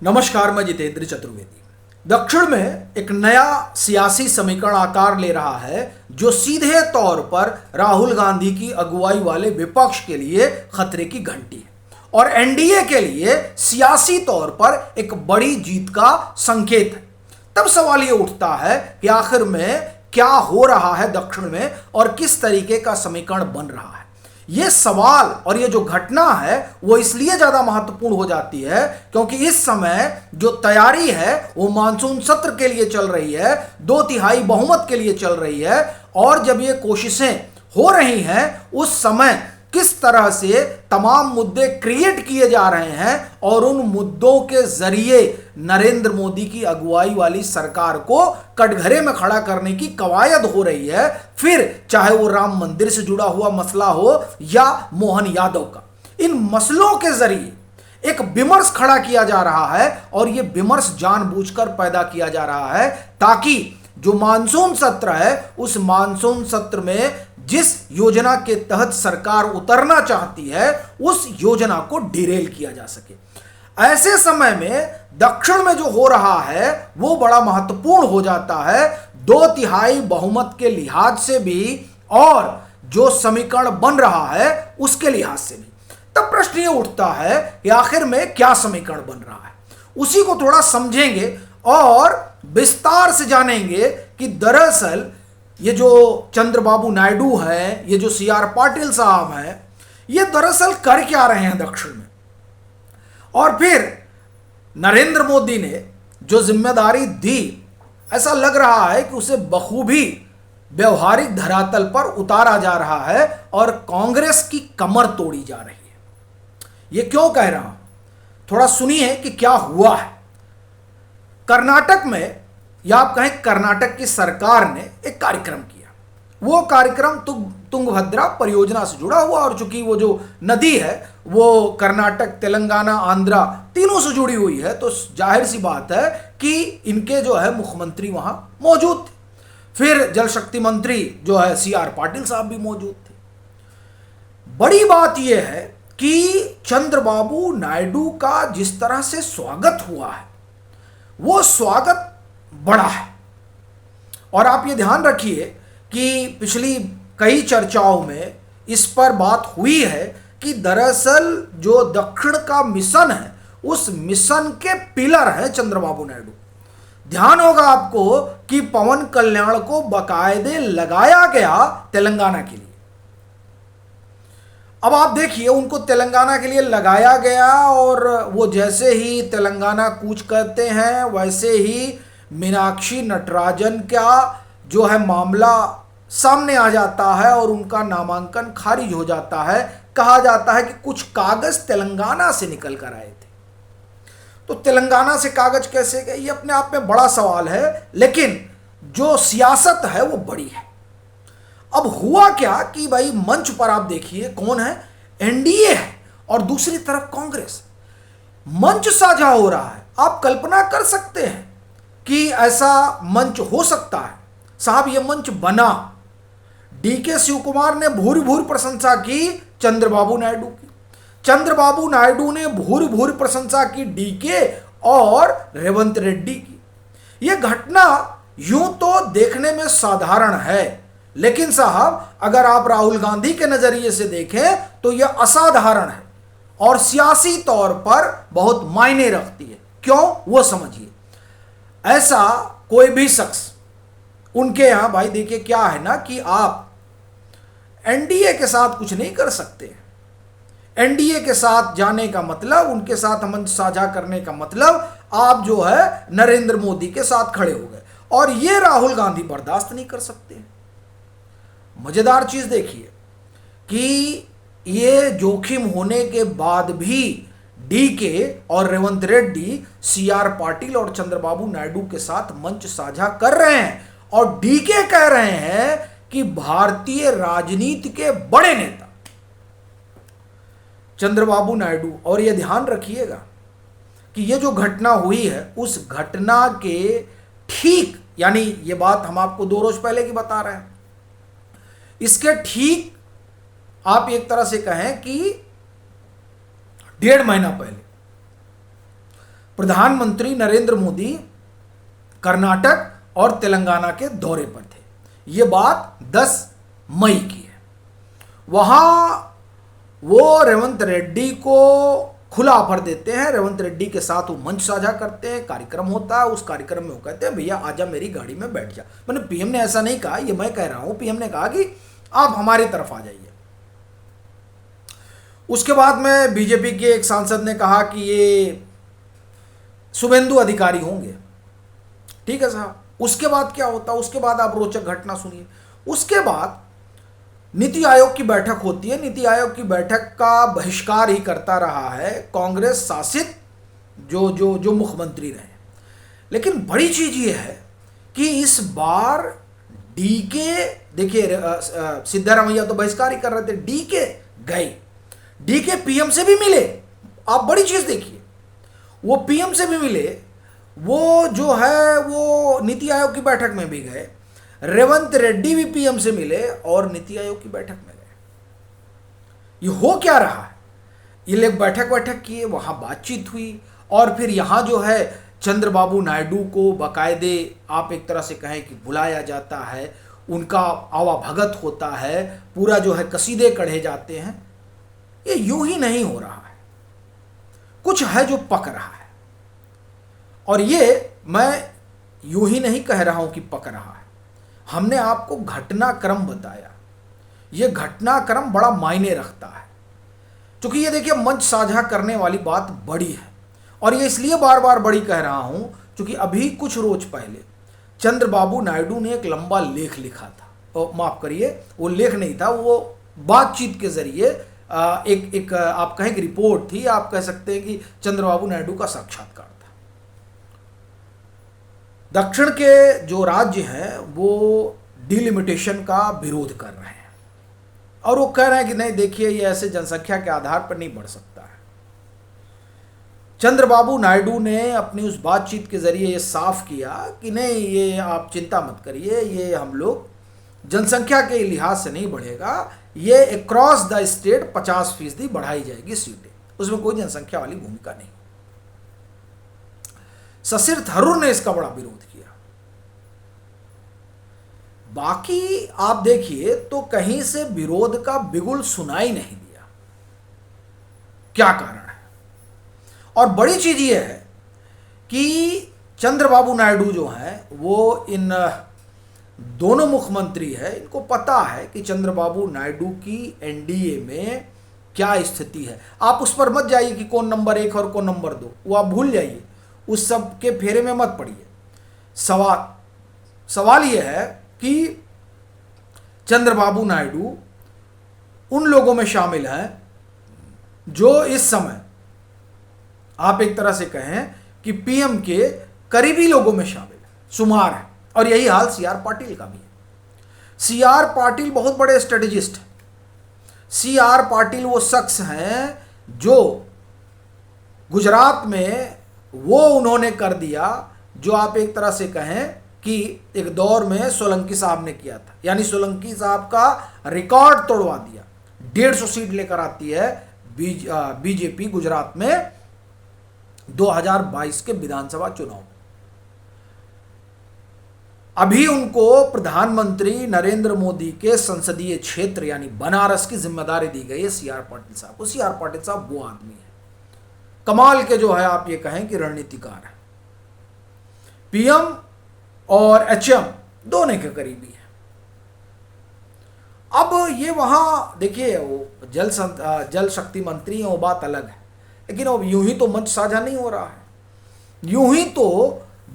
नमस्कार, मैं जितेंद्र चतुर्वेदी। दक्षिण में एक नया सियासी समीकरण आकार ले रहा है जो सीधे तौर पर राहुल गांधी की अगुवाई वाले विपक्ष के लिए खतरे की घंटी है और एनडीए के लिए सियासी तौर पर एक बड़ी जीत का संकेत है। तब सवाल ये उठता है कि आखिर में क्या हो रहा है दक्षिण में और किस तरीके का समीकरण बन रहा है। ये सवाल और ये जो घटना है वो इसलिए ज्यादा महत्वपूर्ण हो जाती है क्योंकि इस समय जो तैयारी है वो मानसून सत्र के लिए चल रही है, 2/3 बहुमत के लिए चल रही है। और जब ये कोशिशें हो रही हैं उस समय किस तरह से तमाम मुद्दे क्रिएट किए जा रहे हैं और उन मुद्दों के जरिए नरेंद्र मोदी की अगुवाई वाली सरकार को कटघरे में खड़ा करने की कवायद हो रही है। फिर चाहे वो राम मंदिर से जुड़ा हुआ मसला हो या मोहन यादव का, इन मसलों के जरिए एक विमर्श खड़ा किया जा रहा है और यह विमर्श जानबूझकर पैदा किया जा रहा है ताकि जो मानसून सत्र है उस मानसून सत्र में जिस योजना के तहत सरकार उतरना चाहती है उस योजना को डिरेल किया जा सके। ऐसे समय में दक्षिण में जो हो रहा है वो बड़ा महत्वपूर्ण हो जाता है, 2/3 बहुमत के लिहाज से भी और जो समीकरण बन रहा है उसके लिहाज से भी। तब प्रश्न ये उठता है कि आखिर में क्या समीकरण बन रहा है, उसी को थोड़ा समझेंगे और विस्तार से जानेंगे कि दरअसल ये जो चंद्रबाबू नायडू हैं, ये जो CR पाटिल साहब हैं, ये दरअसल कर क्या रहे हैं दक्षिण में। और फिर नरेंद्र मोदी ने जो जिम्मेदारी दी, ऐसा लग रहा है कि उसे बखूबी व्यवहारिक धरातल पर उतारा जा रहा है और कांग्रेस की कमर तोड़ी जा रही है। ये क्यों कह रहा हूं, थोड़ा सुनिए कि क्या हुआ है। कर्नाटक में या आप कहें कर्नाटक की सरकार ने एक कार्यक्रम किया। वो कार्यक्रम तुंगभद्रा परियोजना से जुड़ा हुआ और चूंकि वो जो नदी है वो कर्नाटक, तेलंगाना, आंध्रा तीनों से जुड़ी हुई है तो जाहिर सी बात है कि इनके जो है मुख्यमंत्री वहां मौजूद थे। फिर जल शक्ति मंत्री जो है CR पाटिल साहब भी मौजूद थे। बड़ी बात यह है कि चंद्रबाबू नायडू का जिस तरह से स्वागत हुआ है वो स्वागत बड़ा है। और आप ये ध्यान रखिए कि पिछली कई चर्चाओं में इस पर बात हुई है कि दरअसल जो दक्षिण का मिशन है उस मिशन के पिलर हैं चंद्रबाबू नायडू। ध्यान होगा आपको कि पवन कल्याण को बाकायदे लगाया गया तेलंगाना के लिए। अब आप देखिए उनको तेलंगाना के लिए लगाया गया और वो जैसे ही तेलंगाना कूच करते हैं वैसे ही मीनाक्षी नटराजन का जो है मामला सामने आ जाता है और उनका नामांकन खारिज हो जाता है। कहा जाता है कि कुछ कागज तेलंगाना से निकल कर आए थे। तो तेलंगाना से कागज कैसे गए ये अपने आप में बड़ा सवाल है, लेकिन जो सियासत है वो बड़ी है। अब हुआ क्या कि भाई मंच पर आप देखिए कौन है, एनडीए है और दूसरी तरफ कांग्रेस। मंच साझा हो रहा है। आप कल्पना कर सकते हैं कि ऐसा मंच हो सकता है। साहब ये मंच बना, DK शिव कुमार ने भूरी भूरी प्रशंसा की चंद्रबाबू नायडू की, चंद्रबाबू नायडू ने भूरी भूरी प्रशंसा की DK और रेवंत रेड्डी की। यह घटना यूं तो देखने में साधारण है, लेकिन साहब अगर आप राहुल गांधी के नजरिए से देखें तो यह असाधारण है और सियासी तौर पर बहुत मायने रखती है। क्यों, वो समझिए। ऐसा कोई भी शख्स उनके यहां, भाई देखिए क्या है ना कि आप एनडीए के साथ कुछ नहीं कर सकते। एनडीए के साथ जाने का मतलब, उनके साथ मंच साझा करने का मतलब आप जो है नरेंद्र मोदी के साथ खड़े हो गए और ये राहुल गांधी बर्दाश्त नहीं कर सकते। मजेदार चीज देखिए कि ये जोखिम होने के बाद भी DK और रेवंत रेड्डी CR पाटिल और चंद्रबाबू नायडू के साथ मंच साझा कर रहे हैं और DK कह रहे हैं कि भारतीय राजनीति के बड़े नेता चंद्रबाबू नायडू, और यह ध्यान रखिएगा कि यह जो घटना हुई है उस घटना के ठीक, यानी यह बात हम आपको 2 रोज पहले की बता रहे हैं, इसके ठीक आप एक तरह से कहें कि 1.5 महीना पहले प्रधानमंत्री नरेंद्र मोदी कर्नाटक और तेलंगाना के दौरे पर थे। ये बात 10 मई की है। वहाँ वो रेवंत रेड्डी को खुला ऑफर देते हैं, रेवंत रेड्डी के साथ वो मंच साझा करते हैं, कार्यक्रम होता है। उस कार्यक्रम में वो कहते हैं भैया आजा मेरी गाड़ी में बैठ जा। मैंने पीएम ने ऐसा नहीं कहा, ये मैं कह रहा हूं, पीएम ने कहा कि आप हमारी तरफ आ जाइए। उसके बाद में बीजेपी के एक सांसद ने कहा कि ये शुभेंदु अधिकारी होंगे। ठीक है साहब। उसके बाद क्या होता, उसके बाद आप रोचक घटना सुनिए। उसके बाद नीति आयोग की बैठक होती है। नीति आयोग की बैठक का बहिष्कार ही करता रहा है कांग्रेस शासित जो मुख्यमंत्री रहे। लेकिन बड़ी चीज ये है कि इस बार डीके, देखिए सिद्धारमैया तो बहिष्कार ही कर रहे थे, डीके गए, डीके पीएम से भी मिले। आप बड़ी चीज देखिए, वो पीएम से भी मिले, वो जो है वो नीति आयोग की बैठक में भी गए, रेवंत रेड्डी भी पीएम से मिले और नीति आयोग की बैठक में गए। ये हो क्या रहा है? ये लोग बैठक किए, वहां बातचीत हुई और फिर यहां जो है चंद्रबाबू नायडू को बाकायदे आप एक तरह से कहें कि बुलाया जाता है, उनका आवाभगत होता है, पूरा जो है कसीदे कढ़े जाते हैं। ये यूं ही नहीं हो रहा है, कुछ है जो पक रहा है। और ये मैं यूं ही नहीं कह रहा हूं कि पक रहा है, हमने आपको घटनाक्रम बताया। ये घटनाक्रम बड़ा मायने रखता है, क्योंकि ये देखिए मंच साझा करने वाली बात बड़ी है। और ये इसलिए बार बार बड़ी कह रहा हूं क्योंकि अभी कुछ रोज पहले चंद्रबाबू नायडू ने एक लंबा लेख लिखा था, माफ करिए वो लेख नहीं था, वो बातचीत के जरिए एक आप कहें कि रिपोर्ट थी, आप कह सकते हैं कि चंद्रबाबू नायडू का साक्षात्कार था। दक्षिण के जो राज्य हैं वो डिलिमिटेशन का विरोध कर रहे हैं और वो कह रहे हैं कि नहीं देखिए ये ऐसे जनसंख्या के आधार पर नहीं बढ़ सकता है। चंद्रबाबू नायडू ने अपनी उस बातचीत के जरिए ये साफ किया कि नहीं ये आप चिंता मत करिए, ये हम लोग जनसंख्या के लिहाज से नहीं बढ़ेगा, ये अक्रॉस द स्टेट 50% बढ़ाई जाएगी सीटें, उसमें कोई जनसंख्या वाली भूमिका नहीं। शशिर थरूर ने इसका बड़ा विरोध किया। बाकी आप देखिए तो कहीं से विरोध का बिगुल सुनाई नहीं दिया। क्या कारण है? और बड़ी चीज ये है कि चंद्रबाबू नायडू जो हैं वो इन दोनों मुख्यमंत्री है, इनको पता है कि चंद्रबाबू नायडू की एनडीए में क्या स्थिति है। आप उस पर मत जाइए कि कौन नंबर 1 और कौन नंबर 2, वो आप भूल जाइए, उस सब के फेरे में मत पड़िए। सवाल यह है कि चंद्रबाबू नायडू उन लोगों में शामिल हैं जो इस समय आप एक तरह से कहें कि पीएम के करीबी लोगों में शामिल है, शुमार है। और यही हाल सीआर पाटिल का भी है। सीआर पाटिल बहुत बड़े स्ट्रेटेजिस्ट हैं। सीआर पाटिल वो शख्स हैं जो गुजरात में वो उन्होंने कर दिया जो आप एक तरह से कहें कि एक दौर में सोलंकी साहब ने किया था, यानी सोलंकी साहब का रिकॉर्ड तोड़वा दिया। 150 सीट लेकर आती है बीजेपी गुजरात में 2022 के विधानसभा चुनाव। अभी उनको प्रधानमंत्री नरेंद्र मोदी के संसदीय क्षेत्र यानी बनारस की जिम्मेदारी दी गई है सीआर पाटिल साहब को। सीआर पाटिल साहब वो आदमी है, कमाल के जो है आप ये कहें कि रणनीतिकार है, पीएम और एचएम दोनों के करीबी है। अब ये वहां देखिए वो जल शक्ति मंत्री है, वो बात अलग है, लेकिन अब यूं ही तो मंच साझा नहीं हो रहा है, यूं ही तो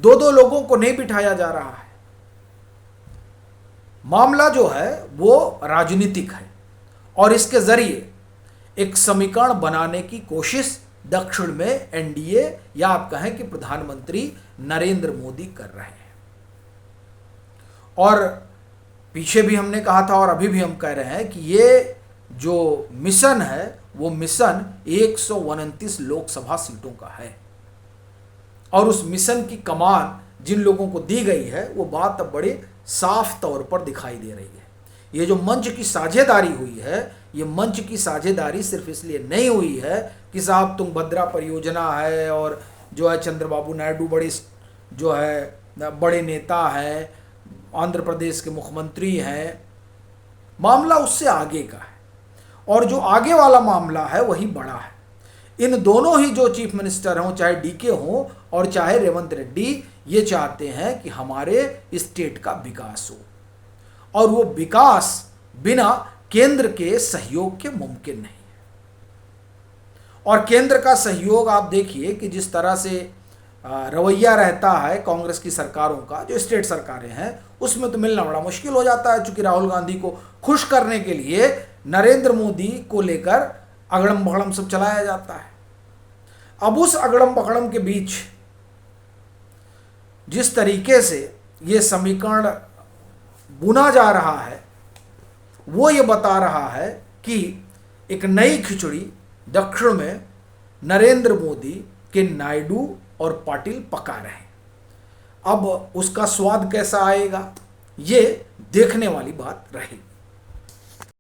दो लोगों को नहीं बिठाया जा रहा है। मामला जो है वो राजनीतिक है और इसके जरिए एक समीकरण बनाने की कोशिश दक्षिण में एनडीए या आप कहें कि प्रधानमंत्री नरेंद्र मोदी कर रहे हैं। और पीछे भी हमने कहा था और अभी भी हम कह रहे हैं कि ये जो मिशन है वो मिशन 129 लोकसभा सीटों का है और उस मिशन की कमान जिन लोगों को दी गई है वो बात अब बड़े साफ तौर पर दिखाई दे रही है। ये जो मंच की साझेदारी हुई है, ये मंच की साझेदारी सिर्फ इसलिए नहीं हुई है कि साहब तुंगभद्रा परियोजना है और जो है चंद्रबाबू नायडू जो है बड़े नेता है, आंध्र प्रदेश के मुख्यमंत्री हैं। मामला उससे आगे का है, और जो आगे वाला मामला है वही बड़ा है। इन दोनों ही जो चीफ मिनिस्टर हों, चाहे डीके हों और चाहे रेवंत रेड्डी, ये चाहते हैं कि हमारे स्टेट का विकास हो, और वो विकास बिना केंद्र के सहयोग के मुमकिन नहीं है। और केंद्र का सहयोग आप देखिए कि जिस तरह से रवैया रहता है कांग्रेस की सरकारों का, जो स्टेट सरकारें हैं, उसमें तो मिलना बड़ा मुश्किल हो जाता है, चूंकि राहुल गांधी को खुश करने के लिए नरेंद्र मोदी को लेकर अगड़म बगड़म सब चलाया जाता है। अब उस अगड़म बगड़म के बीच जिस तरीके से ये समीकरण बुना जा रहा है, वो ये बता रहा है कि एक नई खिचड़ी दक्षिण में नरेंद्र मोदी के नायडू और पाटिल पका रहे हैं। अब उसका स्वाद कैसा आएगा, ये देखने वाली बात रहेगी।